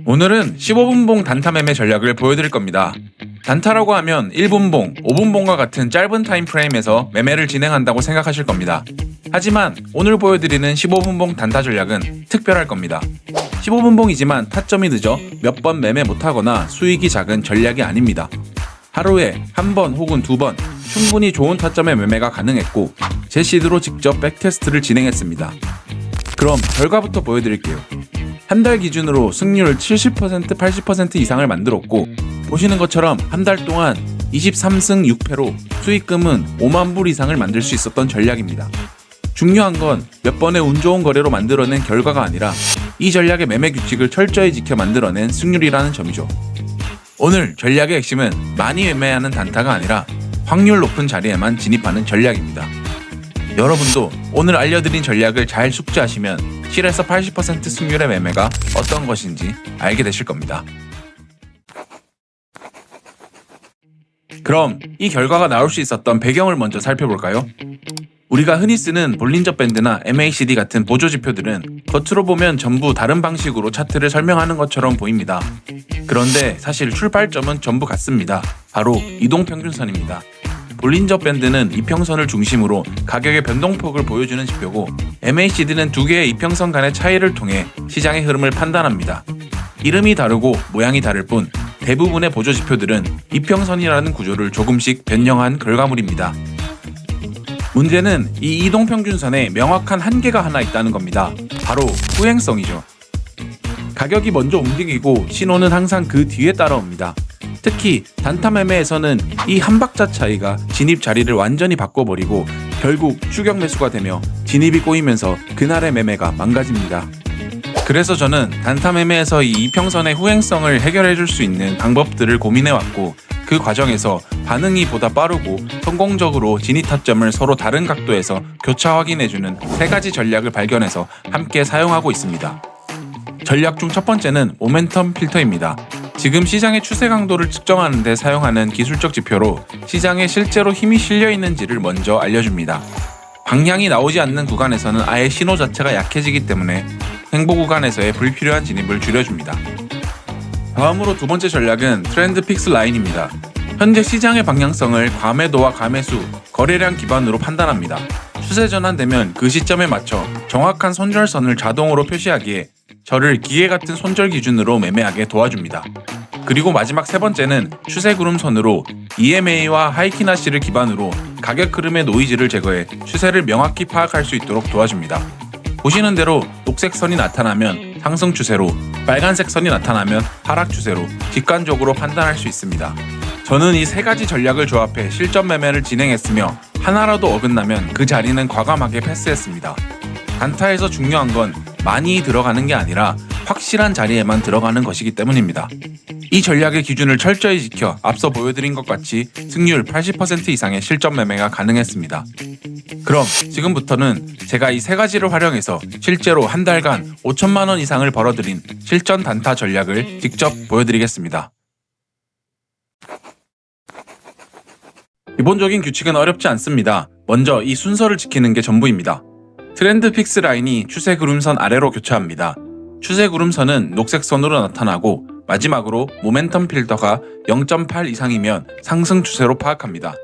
오늘은 15분봉 단타 매매 전략을 보여드릴 겁니다. 단타라고 하면 1분봉, 5분봉과 같은 짧은 타임프레임에서 매매를 진행한다고 생각하실 겁니다. 하지만 오늘 보여드리는 15분봉 단타 전략은 특별할 겁니다. 15분봉이지만 타점이 늦어 몇 번 매매 못하거나 수익이 작은 전략이 아닙니다. 하루에 한 번 혹은 두 번 충분히 좋은 타점의 매매가 가능했고 제 시드로 직접 백테스트를 진행했습니다. 그럼 결과부터 보여드릴게요. 한 달 기준으로 승률 70%, 80% 이상을 만들었고 보시는 것처럼 한 달 동안 23승 6패로 수익금은 5만 불 이상을 만들 수 있었던 전략입니다. 중요한 건 몇 번의 운 좋은 거래로 만들어낸 결과가 아니라 이 전략의 매매 규칙을 철저히 지켜 만들어낸 승률이라는 점이죠. 오늘 전략의 핵심은 많이 매매하는 단타가 아니라 확률 높은 자리에만 진입하는 전략입니다. 여러분도 오늘 알려드린 전략을 잘 숙지하시면 7에서 80% 승률의 매매가 어떤 것인지 알게 되실 겁니다. 그럼 이 결과가 나올 수 있었던 배경을 먼저 살펴볼까요? 우리가 흔히 쓰는 볼린저 밴드나 MACD 같은 보조 지표들은 겉으로 보면 전부 다른 방식으로 차트를 설명하는 것처럼 보입니다. 그런데 사실 출발점은 전부 같습니다. 바로 이동평균선입니다. 볼린저 밴드는 이평선을 중심으로 가격의 변동폭을 보여주는 지표고 MACD는 두 개의 이평선 간의 차이를 통해 시장의 흐름을 판단합니다. 이름이 다르고 모양이 다를 뿐 대부분의 보조 지표들은 이평선이라는 구조를 조금씩 변형한 결과물입니다. 문제는 이 이동평균선에 명확한 한계가 하나 있다는 겁니다. 바로 후행성이죠. 가격이 먼저 움직이고 신호는 항상 그 뒤에 따라옵니다. 특히 단타 매매에서는 이 한 박자 차이가 진입 자리를 완전히 바꿔버리고 결국 추격 매수가 되며 진입이 꼬이면서 그날의 매매가 망가집니다. 그래서 저는 단타 매매에서 이 이평선의 후행성을 해결해줄 수 있는 방법들을 고민해왔고 그 과정에서 반응이 보다 빠르고 성공적으로 진입 타점을 서로 다른 각도에서 교차 확인해주는 세 가지 전략을 발견해서 함께 사용하고 있습니다. 전략 중 첫 번째는 모멘텀 필터입니다. 지금 시장의 추세 강도를 측정하는 데 사용하는 기술적 지표로 시장에 실제로 힘이 실려 있는지를 먼저 알려줍니다. 방향이 나오지 않는 구간에서는 아예 신호 자체가 약해지기 때문에 횡보 구간에서의 불필요한 진입을 줄여줍니다. 다음으로 두 번째 전략은 트렌드 픽스 라인입니다. 현재 시장의 방향성을 과매도와 과매수, 거래량 기반으로 판단합니다. 추세 전환되면 그 시점에 맞춰 정확한 손절선을 자동으로 표시하기에 저를 기계 같은 손절 기준으로 매매하게 도와줍니다. 그리고 마지막 세 번째는 추세 구름선으로 EMA와 하이키나시를 기반으로 가격 흐름의 노이즈를 제거해 추세를 명확히 파악할 수 있도록 도와줍니다. 보시는 대로 녹색 선이 나타나면 상승 추세로, 빨간색 선이 나타나면 하락 추세로 직관적으로 판단할 수 있습니다. 저는 이 세 가지 전략을 조합해 실전 매매를 진행했으며 하나라도 어긋나면 그 자리는 과감하게 패스했습니다. 단타에서 중요한 건 많이 들어가는 게 아니라 확실한 자리에만 들어가는 것이기 때문입니다. 이 전략의 기준을 철저히 지켜 앞서 보여드린 것 같이 승률 80% 이상의 실전 매매가 가능했습니다. 그럼 지금부터는 제가 이 세 가지를 활용해서 실제로 한 달간 5천만 원 이상을 벌어들인 실전 단타 전략을 직접 보여드리겠습니다. 기본적인 규칙은 어렵지 않습니다. 먼저 이 순서를 지키는 게 전부입니다. 트렌드 픽스 라인이 추세 구름선 아래로 교차합니다. 추세 구름선은 녹색 선으로 나타나고 마지막으로 모멘텀 필터가 0.8 이상이면 상승 추세로 파악합니다.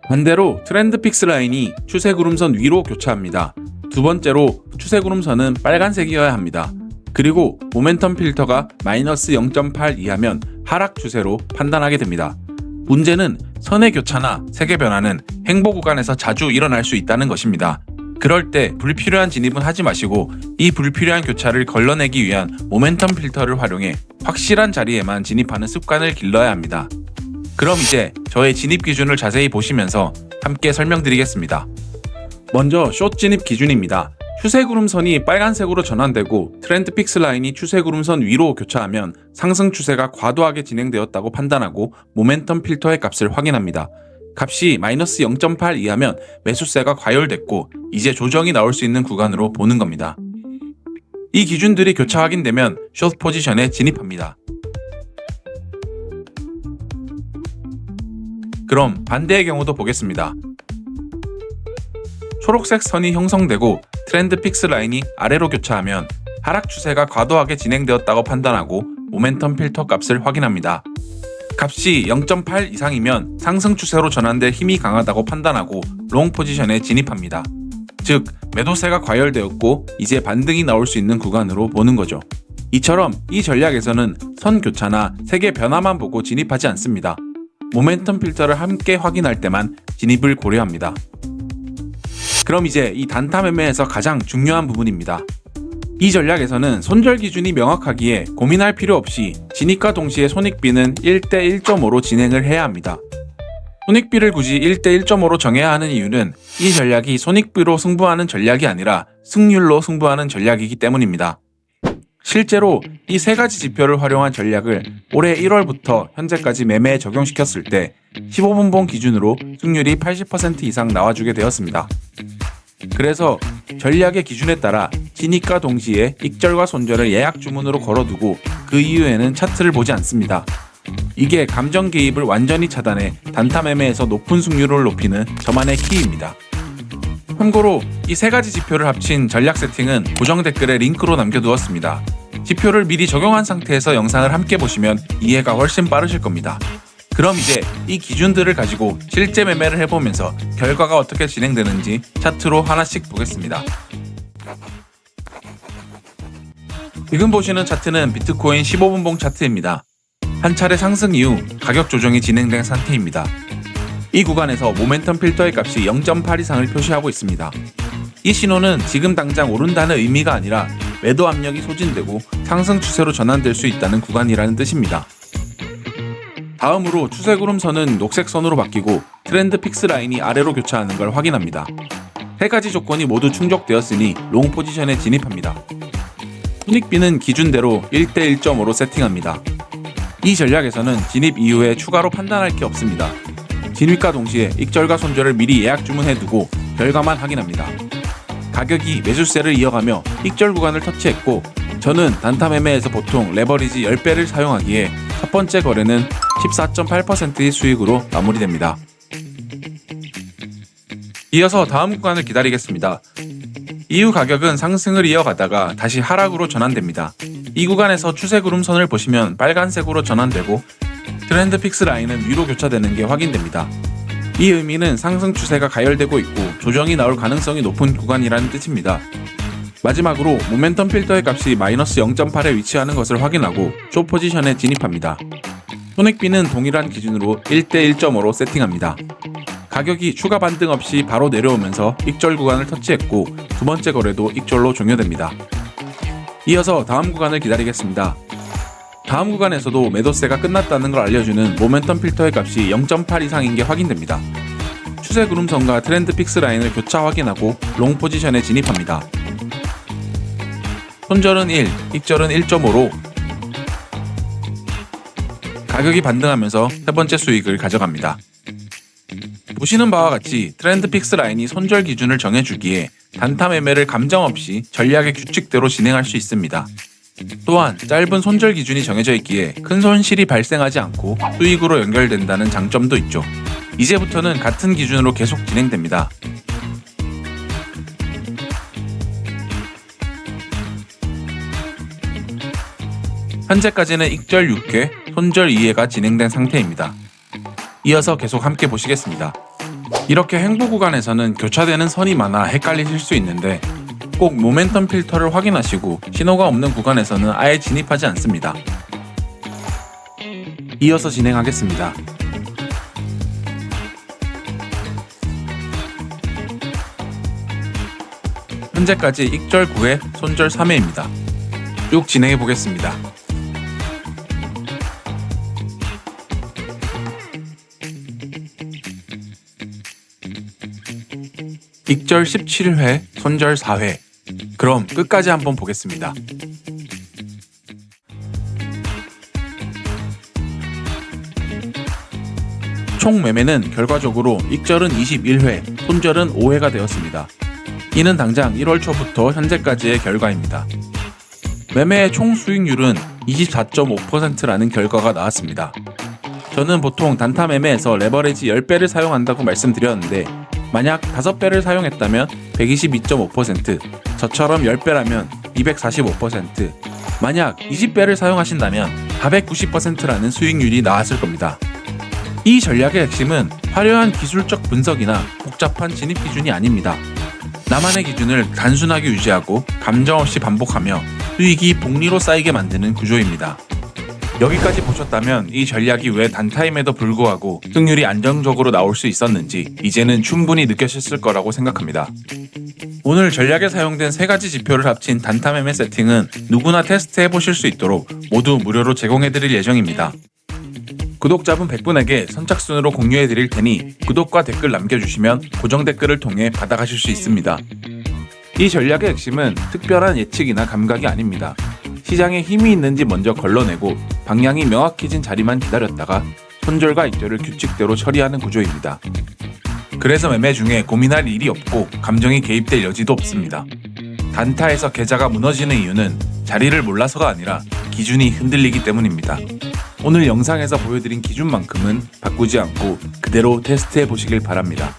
반대로 트렌드 픽스 라인이 추세 구름선 위로 교차합니다. 두 번째로 추세 구름선은 빨간색이어야 합니다. 그리고 모멘텀 필터가 마이너스 0.8 이하면 하락 추세로 판단하게 됩니다. 문제는 선의 교차나 색의 변화는 횡보 구간에서 자주 일어날 수 있다는 것입니다. 그럴 때 불필요한 진입은 하지 마시고 이 불필요한 교차를 걸러내기 위한 모멘텀 필터를 활용해 확실한 자리에만 진입하는 습관을 길러야 합니다. 그럼 이제 저의 진입 기준을 자세히 보시면서 함께 설명드리겠습니다. 먼저 숏 진입 기준입니다. 추세 구름선이 빨간색으로 전환되고 트렌드 픽스 라인이 추세 구름선 위로 교차하면 상승 추세가 과도하게 진행되었다고 판단하고 모멘텀 필터의 값을 확인합니다. 값이 마이너스 0.8 이하면 매수세가 과열됐고 이제 조정이 나올 수 있는 구간으로 보는 겁니다. 이 기준들이 교차 확인되면 숏 포지션에 진입합니다. 그럼 반대의 경우도 보겠습니다. 초록색 선이 형성되고 트렌드 픽스 라인이 아래로 교차하면 하락 추세가 과도하게 진행되었다고 판단하고 모멘텀 필터 값을 확인합니다. 값이 0.8 이상이면 상승 추세로 전환될 힘이 강하다고 판단하고 롱 포지션에 진입합니다. 즉, 매도세가 과열되었고 이제 반등이 나올 수 있는 구간으로 보는 거죠. 이처럼 이 전략에서는 선 교차나 색의 변화만 보고 진입하지 않습니다. 모멘텀 필터를 함께 확인할 때만 진입을 고려합니다. 그럼 이제 이 단타 매매에서 가장 중요한 부분입니다. 이 전략에서는 손절 기준이 명확하기에 고민할 필요 없이 진입과 동시에 손익비는 1대 1.5로 진행을 해야 합니다. 손익비를 굳이 1대 1.5로 정해야 하는 이유는 이 전략이 손익비로 승부하는 전략이 아니라 승률로 승부하는 전략이기 때문입니다. 실제로 이 세 가지 지표를 활용한 전략을 올해 1월부터 현재까지 매매에 적용시켰을 때 15분봉 기준으로 승률이 80% 이상 나와주게 되었습니다. 그래서 전략의 기준에 따라 진입과 동시에 익절과 손절을 예약 주문으로 걸어두고 그 이후에는 차트를 보지 않습니다. 이게 감정 개입을 완전히 차단해 단타 매매에서 높은 승률을 높이는 저만의 키입니다. 참고로 이 세 가지 지표를 합친 전략 세팅은 고정 댓글에 링크로 남겨두었습니다. 지표를 미리 적용한 상태에서 영상을 함께 보시면 이해가 훨씬 빠르실 겁니다. 그럼 이제 이 기준들을 가지고 실제 매매를 해보면서 결과가 어떻게 진행되는지 차트로 하나씩 보겠습니다. 지금 보시는 차트는 비트코인 15분봉 차트입니다. 한 차례 상승 이후 가격 조정이 진행된 상태입니다. 이 구간에서 모멘텀 필터의 값이 0.8 이상을 표시하고 있습니다. 이 신호는 지금 당장 오른다는 의미가 아니라 매도 압력이 소진되고 상승 추세로 전환될 수 있다는 구간이라는 뜻입니다. 다음으로 추세 구름선은 녹색 선으로 바뀌고 트렌드 픽스 라인이 아래로 교차하는 걸 확인합니다. 세 가지 조건이 모두 충족되었으니 롱 포지션에 진입합니다. 손익비는 기준대로 1대 1.5로 세팅합니다. 이 전략에서는 진입 이후에 추가로 판단할 게 없습니다. 진입과 동시에 익절과 손절을 미리 예약 주문해두고 결과만 확인합니다. 가격이 매수세를 이어가며 익절 구간을 터치했고 저는 단타 매매에서 보통 레버리지 10배를 사용하기에 첫 번째 거래는 14.8%의 수익으로 마무리됩니다. 이어서 다음 구간을 기다리겠습니다. 이후 가격은 상승을 이어가다가 다시 하락으로 전환됩니다. 이 구간에서 추세 구름선을 보시면 빨간색으로 전환되고 트렌드 픽스 라인은 위로 교차되는 게 확인됩니다. 이 의미는 상승 추세가 가열되고 있고 조정이 나올 가능성이 높은 구간이라는 뜻입니다. 마지막으로 모멘텀 필터의 값이 마이너스 0.8에 위치하는 것을 확인하고 숏 포지션에 진입합니다. 손익비는 동일한 기준으로 1대 1.5로 세팅합니다. 가격이 추가 반등 없이 바로 내려오면서 익절 구간을 터치했고 두 번째 거래도 익절로 종료됩니다. 이어서 다음 구간을 기다리겠습니다. 다음 구간에서도 매도세가 끝났다는 걸 알려주는 모멘텀 필터의 값이 0.8 이상인 게 확인됩니다. 추세 구름선과 트렌드 픽스 라인을 교차 확인하고 롱 포지션에 진입합니다. 손절은 1, 익절은 1.5로 가격이 반등하면서 세 번째 수익을 가져갑니다. 보시는 바와 같이 트렌드 픽스 라인이 손절 기준을 정해주기에 단타 매매를 감정 없이 전략의 규칙대로 진행할 수 있습니다. 또한 짧은 손절 기준이 정해져 있기에 큰 손실이 발생하지 않고 수익으로 연결된다는 장점도 있죠. 이제부터는 같은 기준으로 계속 진행됩니다. 현재까지는 익절 6회, 손절 2회가 진행된 상태입니다. 이어서 계속 함께 보시겠습니다. 이렇게 행보 구간에서는 교차되는 선이 많아 헷갈리실 수 있는데 꼭 모멘텀 필터를 확인하시고 신호가 없는 구간에서는 아예 진입하지 않습니다. 이어서 진행하겠습니다. 현재까지 익절 9회, 손절 3회입니다. 쭉 진행해 보겠습니다. 익절 17회, 손절 4회. 그럼 끝까지 한번 보겠습니다. 총 매매는 결과적으로 익절은 21회, 손절은 5회가 되었습니다. 이는 당장 1월 초부터 현재까지의 결과입니다. 매매의 총 수익률은 24.5%라는 결과가 나왔습니다. 저는 보통 단타 매매에서 레버리지 10배를 사용한다고 말씀드렸는데 만약 5배를 사용했다면 122.5%, 저처럼 10배라면 245%, 만약 20배를 사용하신다면 490%라는 수익률이 나왔을 겁니다. 이 전략의 핵심은 화려한 기술적 분석이나 복잡한 진입 기준이 아닙니다. 나만의 기준을 단순하게 유지하고 감정 없이 반복하며 수익이 복리로 쌓이게 만드는 구조입니다. 여기까지 보셨다면 이 전략이 왜 단타임에도 불구하고 승률이 안정적으로 나올 수 있었는지 이제는 충분히 느껴졌을 거라고 생각합니다. 오늘 전략에 사용된 3가지 지표를 합친 단타 매매 세팅은 누구나 테스트해 보실 수 있도록 모두 무료로 제공해 드릴 예정입니다. 구독자분 100분에게 선착순으로 공유해 드릴 테니 구독과 댓글 남겨주시면 고정 댓글을 통해 받아가실 수 있습니다. 이 전략의 핵심은 특별한 예측이나 감각이 아닙니다. 시장에 힘이 있는지 먼저 걸러내고 방향이 명확해진 자리만 기다렸다가 손절과 익절을 규칙대로 처리하는 구조입니다. 그래서 매매 중에 고민할 일이 없고 감정이 개입될 여지도 없습니다. 단타에서 계좌가 무너지는 이유는 자리를 몰라서가 아니라 기준이 흔들리기 때문입니다. 오늘 영상에서 보여드린 기준만큼은 바꾸지 않고 그대로 테스트해 보시길 바랍니다.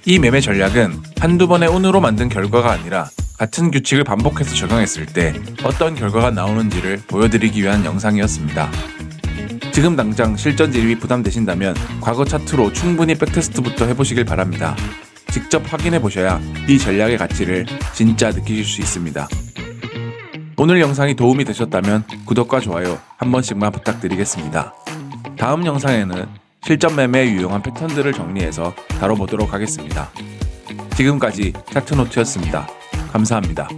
이 매매 전략은 한두 번의 운으로 만든 결과가 아니라 같은 규칙을 반복해서 적용했을 때 어떤 결과가 나오는지를 보여드리기 위한 영상이었습니다. 지금 당장 실전 진입이 부담되신다면 과거 차트로 충분히 백테스트부터 해보시길 바랍니다. 직접 확인해 보셔야 이 전략의 가치를 진짜 느끼실 수 있습니다. 오늘 영상이 도움이 되셨다면 구독과 좋아요 한 번씩만 부탁드리겠습니다. 다음 영상에는 실전 매매에 유용한 패턴들을 정리해서 다뤄보도록 하겠습니다. 지금까지 차트노트였습니다. 감사합니다.